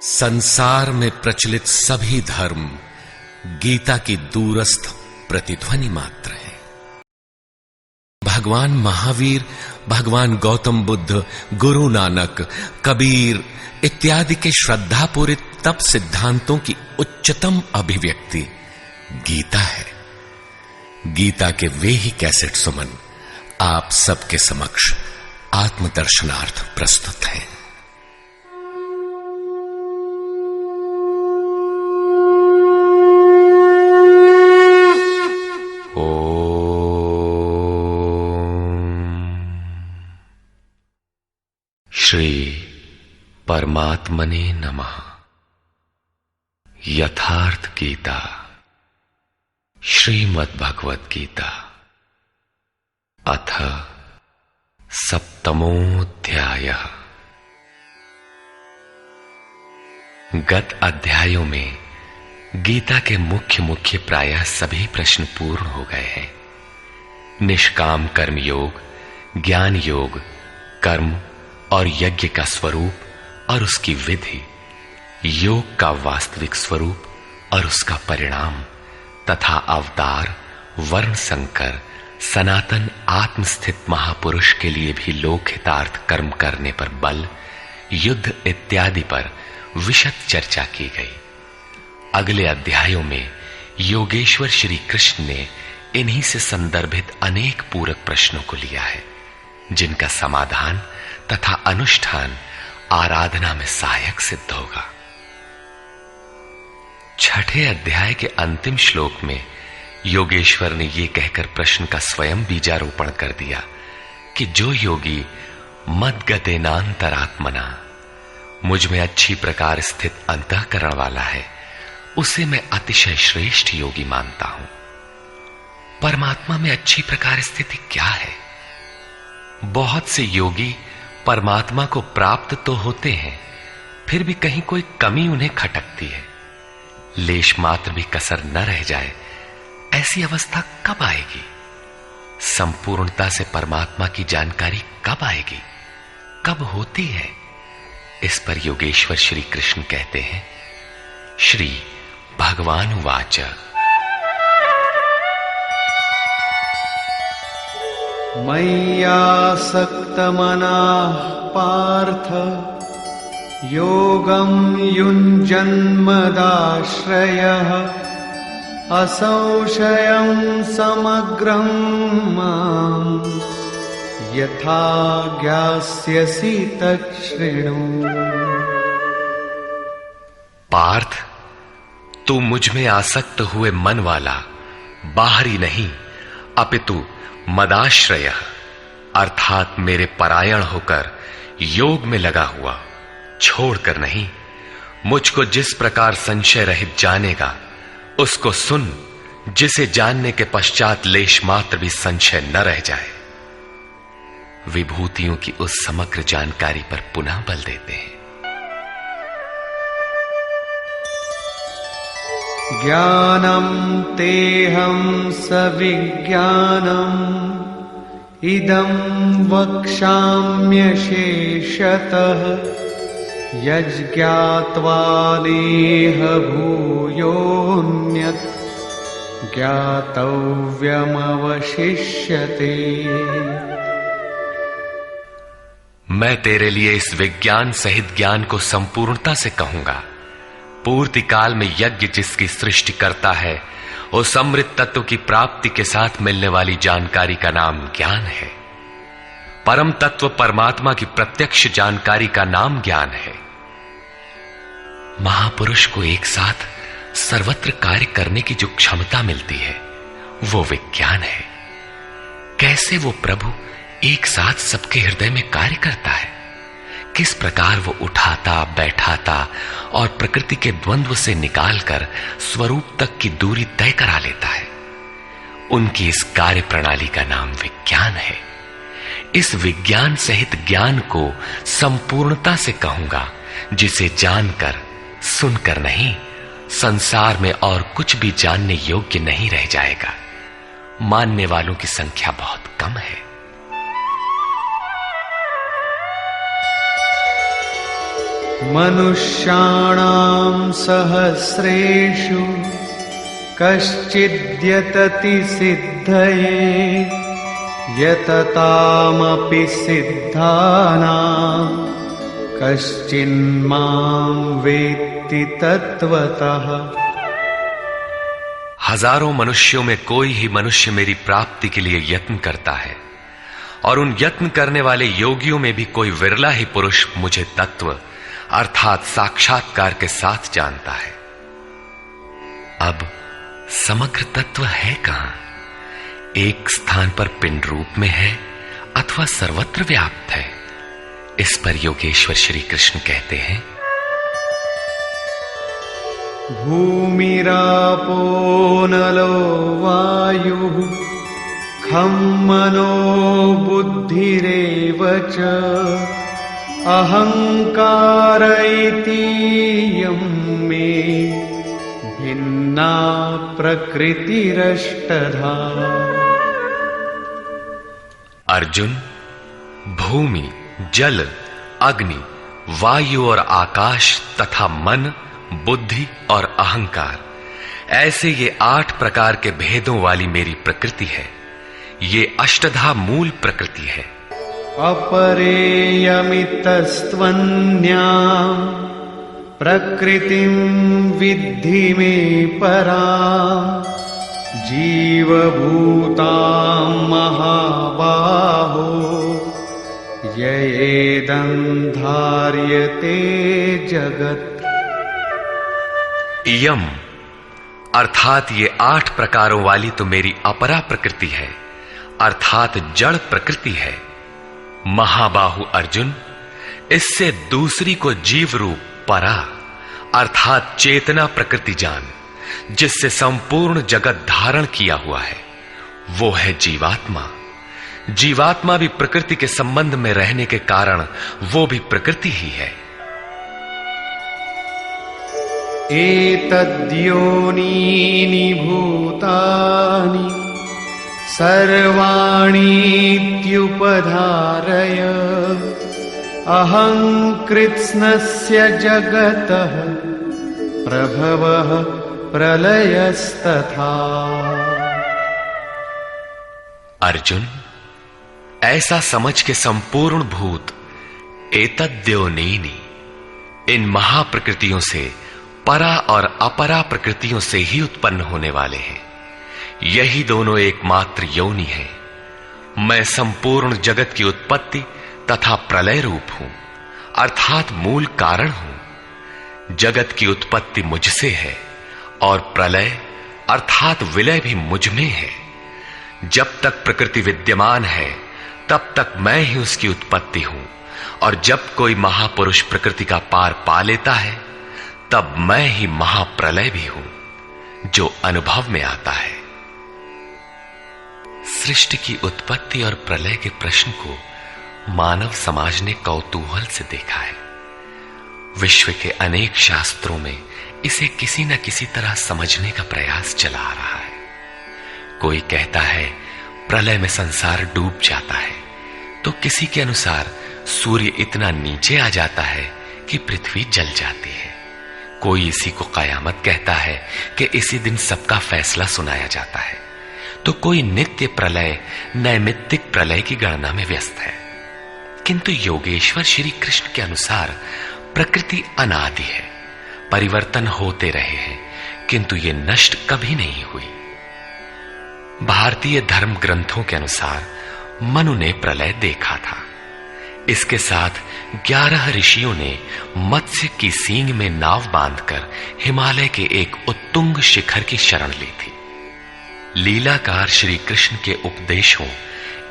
संसार में प्रचलित सभी धर्म गीता की दूरस्थ प्रतिध्वनि मात्र है। भगवान महावीर, भगवान गौतम बुद्ध, गुरु नानक, कबीर इत्यादि के श्रद्धापूरित तप सिद्धांतों की उच्चतम अभिव्यक्ति गीता है। गीता के वे ही कैसेट सुमन आप सबके समक्ष आत्मदर्शनार्थ प्रस्तुत हैं। श्री परमात्मने नमः। यथार्थ गीता, श्रीमद् भगवत गीता, अथ सप्तमोऽध्यायः। गत अध्यायों में गीता के मुख्य प्रायः सभी प्रश्न पूर्ण हो गए हैं। निष्काम कर्म योग, ज्ञान योग, कर्म और यज्ञ का स्वरूप और उसकी विधि, योग का वास्तविक स्वरूप और उसका परिणाम, तथा अवतार, वर्ण संकर, सनातन आत्मस्थित महापुरुष के लिए भी लोक हितार्थ कर्म करने पर बल, युद्ध इत्यादि पर विशद चर्चा की गई। अगले अध्यायों में योगेश्वर श्री कृष्ण ने इन्हीं से संदर्भित अनेक पूरक प्रश्नों को लिया है, जिनका समाधान तथा अनुष्ठान आराधना में सहायक सिद्ध होगा। छठे अध्याय के अंतिम श्लोक में योगेश्वर ने यह कहकर प्रश्न का स्वयं बीजारोपण कर दिया कि जो योगी मद्गतेनांतरात्मना, मुझ में अच्छी प्रकार स्थित अंतःकरण वाला है, उसे मैं अतिशय श्रेष्ठ योगी मानता हूं। परमात्मा में अच्छी प्रकार स्थिति क्या है? बहुत से योगी परमात्मा को प्राप्त तो होते हैं, फिर भी कहीं कोई कमी उन्हें खटकती है। लेश मात्र भी कसर न रह जाए, ऐसी अवस्था कब आएगी? संपूर्णता से परमात्मा की जानकारी कब आएगी, कब होती है? इस पर योगेश्वर श्री कृष्ण कहते हैं, श्री भगवान उवाच, मय्यासक्तमनाः पार्थ योगं युञ्जन्मदाश्रयः असंशयं समग्रं माम् यथा ज्ञास्यसि तच्छृणु। पार्थ, तू मुझ में आसक्त हुए मन वाला, बाहरी नहीं अपितु मदाश्रय अर्थात मेरे परायण होकर योग में लगा हुआ, छोड़कर नहीं, मुझको जिस प्रकार संशय रहित जानेगा उसको सुन, जिसे जानने के पश्चात लेश मात्र भी संशय न रह जाए। विभूतियों की उस समग्र जानकारी पर पुनः बल देते हैं। ज्ञानम तेहं सविज्ञानम इदं वक्ष्याम्यशेषतः यज्ज्ञात्वा नेह भूयोऽन्यत् ज्ञातव्यमवशिष्यते। मैं तेरे लिए इस विज्ञान सहित ज्ञान को संपूर्णता से कहूंगा। पूर्ति काल में यज्ञ जिसकी सृष्टि करता है, उस अमृत तत्व की प्राप्ति के साथ मिलने वाली जानकारी का नाम ज्ञान है। परम तत्व परमात्मा की प्रत्यक्ष जानकारी का नाम ज्ञान है। महापुरुष को एक साथ सर्वत्र कार्य करने की जो क्षमता मिलती है, वो विज्ञान है। कैसे वो प्रभु एक साथ सबके हृदय में कार्य करता है, किस प्रकार वो उठाता, बैठाता और प्रकृति के द्वंद्व से निकालकर स्वरूप तक की दूरी तय करा लेता है, उनकी इस कार्य प्रणाली का नाम विज्ञान है। इस विज्ञान सहित ज्ञान को संपूर्णता से कहूंगा, जिसे जानकर, सुनकर नहीं, संसार में और कुछ भी जानने योग्य नहीं रह जाएगा। मानने वालों की संख्या बहुत कम है। मनुष्याणां सहस्रेषु कश्चिद्यतति सिद्धये यततामपि सिद्धानां कश्चिन्मां वेत्ति तत्वतः। हजारों मनुष्यों में कोई ही मनुष्य मेरी प्राप्ति के लिए यत्न करता है, और उन यत्न करने वाले योगियों में भी कोई विरला ही पुरुष मुझे तत्व अर्थात साक्षात्कार के साथ जानता है। अब समग्र तत्व है कहां? एक स्थान पर पिंड रूप में है अथवा सर्वत्र व्याप्त है? इस पर योगेश्वर श्री कृष्ण कहते हैं, भूमिरापो नलो वायुः खं मनो बुद्धिरेव च अहंकार इतीयं मे भिन्ना प्रकृतिरष्टधा। अर्जुन, भूमि, जल, अग्नि, वायु और आकाश तथा मन, बुद्धि और अहंकार, ऐसे ये 8 प्रकार के भेदों वाली मेरी प्रकृति है। ये अष्टधा मूल प्रकृति है। अपरेयमितस्त्वन्यां प्रकृतिं विद्धि मे परां जीवभूतां महाबाहो ययेदं धार्यते जगत्। यम अर्थात ये 8 प्रकारों वाली तो मेरी अपरा प्रकृति है, अर्थात जड़ प्रकृति है। महाबाहु अर्जुन, इससे दूसरी को जीव रूप परा अर्थात चेतना प्रकृति जान, जिससे संपूर्ण जगत धारण किया हुआ है, वो है जीवात्मा। जीवात्मा भी प्रकृति के संबंध में रहने के कारण वो भी प्रकृति ही है। एतद्योनीनि भूतानि सर्वाणीत्युपधारय अहं कृत्स्नस्य जगतः प्रभवः प्रलयस्तथा। अर्जुन, ऐसा समझ के संपूर्ण भूत एतद्योनीनि इन महाप्रकृतियों से परा और अपरा प्रकृतियों से ही उत्पन्न होने वाले हैं। यही दोनों एकमात्र योनि है। मैं संपूर्ण जगत की उत्पत्ति तथा प्रलय रूप हूं, अर्थात मूल कारण हूं। जगत की उत्पत्ति मुझसे है और प्रलय अर्थात विलय भी मुझ में है। जब तक प्रकृति विद्यमान है तब तक मैं ही उसकी उत्पत्ति हूं, और जब कोई महापुरुष प्रकृति का पार पा लेता है तब मैं ही महाप्रलय भी हूं, जो अनुभव में आता है। सृष्टि की उत्पत्ति और प्रलय के प्रश्न को मानव समाज ने कौतूहल से देखा है। विश्व के अनेक शास्त्रों में इसे किसी न किसी तरह समझने का प्रयास चला आ रहा है। कोई कहता है प्रलय में संसार डूब जाता है, तो किसी के अनुसार सूर्य इतना नीचे आ जाता है कि पृथ्वी जल जाती है। कोई इसी को कयामत कहता है कि इसी दिन सबका फैसला सुनाया जाता है, तो कोई नित्य प्रलय नैमित्तिक प्रलय की गणना में व्यस्त है। किंतु योगेश्वर श्री कृष्ण के अनुसार प्रकृति अनादि है, परिवर्तन होते रहे हैं, किंतु ये नष्ट कभी नहीं हुई। भारतीय धर्म ग्रंथों के अनुसार मनु ने प्रलय देखा था। इसके साथ 11 ऋषियों ने मत्स्य की सींग में नाव बांधकर हिमालय के एक उत्तुंग शिखर की शरण ली थी। लीलाकार श्री कृष्ण के उपदेशों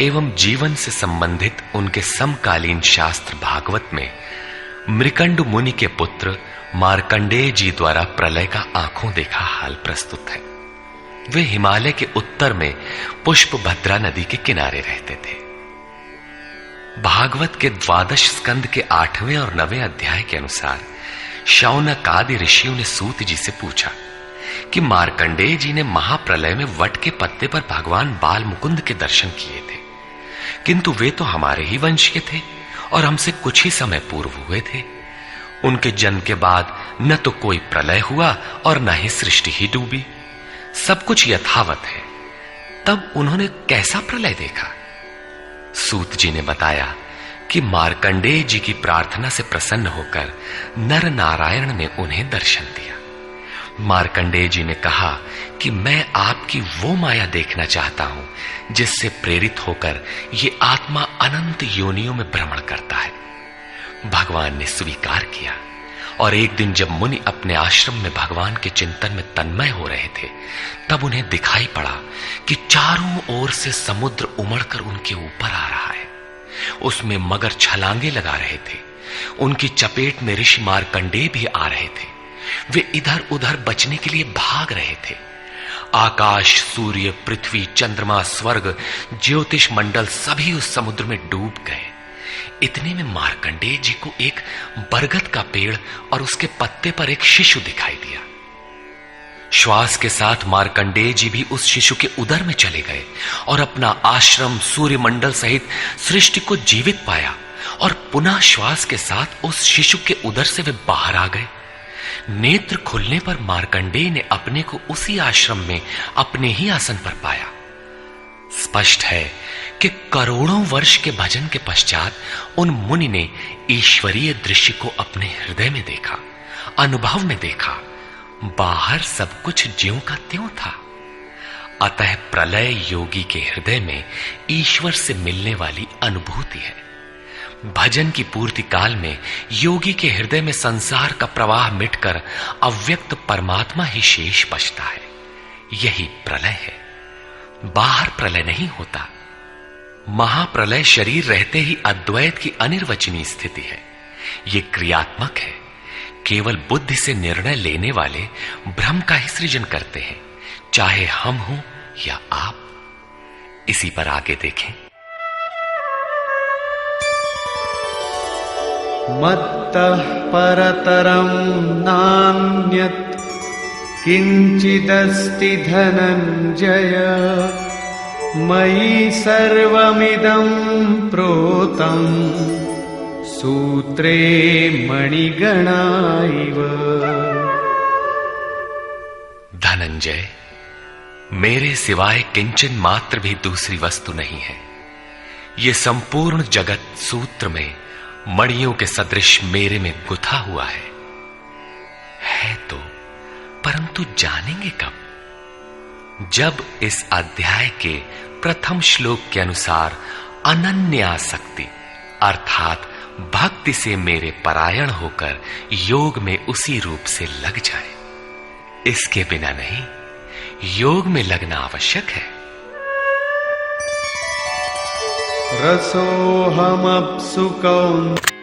एवं जीवन से संबंधित उनके समकालीन शास्त्र भागवत में मृकंड मुनि के पुत्र मार्कंडेय जी द्वारा प्रलय का आंखों देखा हाल प्रस्तुत है। वे हिमालय के उत्तर में पुष्पभद्रा नदी के किनारे रहते थे। भागवत के 12 स्कंद के 8वें और 9वें अध्याय के अनुसार शौनक आदि ऋषियों ने सूत जी से पूछा कि मार्कंडेय जी ने महाप्रलय में वट के पत्ते पर भगवान बाल मुकुंद के दर्शन किए थे, किंतु वे तो हमारे ही वंश के थे और हमसे कुछ ही समय पूर्व हुए थे। उनके जन्म के बाद न तो कोई प्रलय हुआ और न ही सृष्टि ही डूबी, सब कुछ यथावत है। तब उन्होंने कैसा प्रलय देखा? सूत जी ने बताया कि मार्कंडेय जी की प्रार्थना से प्रसन्न होकर नर नारायण ने उन्हें दर्शन दिया। मार्कंडेय जी ने कहा कि मैं आपकी वो माया देखना चाहता हूं जिससे प्रेरित होकर ये आत्मा अनंत योनियों में भ्रमण करता है। भगवान ने स्वीकार किया और एक दिन जब मुनि अपने आश्रम में भगवान के चिंतन में तन्मय हो रहे थे, तब उन्हें दिखाई पड़ा कि चारों ओर से समुद्र उमड़कर उनके ऊपर आ रहा है। उसमें मगर छलांगे लगा रहे थे। उनकी चपेट में ऋषि मार्कंडेय भी आ रहे थे। वे इधर उधर बचने के लिए भाग रहे थे। आकाश, सूर्य, पृथ्वी, चंद्रमा, स्वर्ग, ज्योतिष मंडल सभी उस समुद्र में डूब गए। इतने में मार्कंडेय जी को एक बरगद का पेड़ और उसके पत्ते पर एक शिशु दिखाई दिया। श्वास के साथ मार्कंडेय जी भी उस शिशु के उदर में चले गए और अपना आश्रम, सूर्यमंडल सहित सृष्टि को जीवित पाया और पुनः श्वास के साथ उस शिशु के उदर से वे बाहर आ गए। नेत्र खुलने पर मार्कंडेय ने अपने को उसी आश्रम में अपने ही आसन पर पाया। स्पष्ट है कि करोड़ों वर्ष के भजन के पश्चात उन मुनि ने ईश्वरीय दृश्य को अपने हृदय में देखा, अनुभव में देखा। बाहर सब कुछ ज्यों का त्यों था। अतः प्रलय योगी के हृदय में ईश्वर से मिलने वाली अनुभूति है। भजन की पूर्ति काल में योगी के हृदय में संसार का प्रवाह मिटकर अव्यक्त परमात्मा ही शेष बचता है। यही प्रलय है। बाहर प्रलय नहीं होता। महाप्रलय शरीर रहते ही अद्वैत की अनिर्वचनीय स्थिति है। यह क्रियात्मक है। केवल बुद्धि से निर्णय लेने वाले भ्रम का ही सृजन करते हैं, चाहे हम हों या आप। इसी पर आगे देखें। मत्तः परतरं नान्यत् किंचिदस्ति धनंजय मयि सर्वमिदं प्रोतं सूत्रे मणिगणा इव। धनंजय, मेरे सिवाय किंचन मात्र भी दूसरी वस्तु नहीं है। ये संपूर्ण जगत सूत्र में मणियों के सदृश मेरे में गुथा हुआ है तो, परंतु जानेंगे कब? जब इस अध्याय के प्रथम श्लोक के अनुसार अनन्यासक्ति अर्थात भक्ति से मेरे परायण होकर योग में उसी रूप से लग जाए। इसके बिना नहीं, योग में लगना आवश्यक है। रसोऽहमप्सु कौन्तेय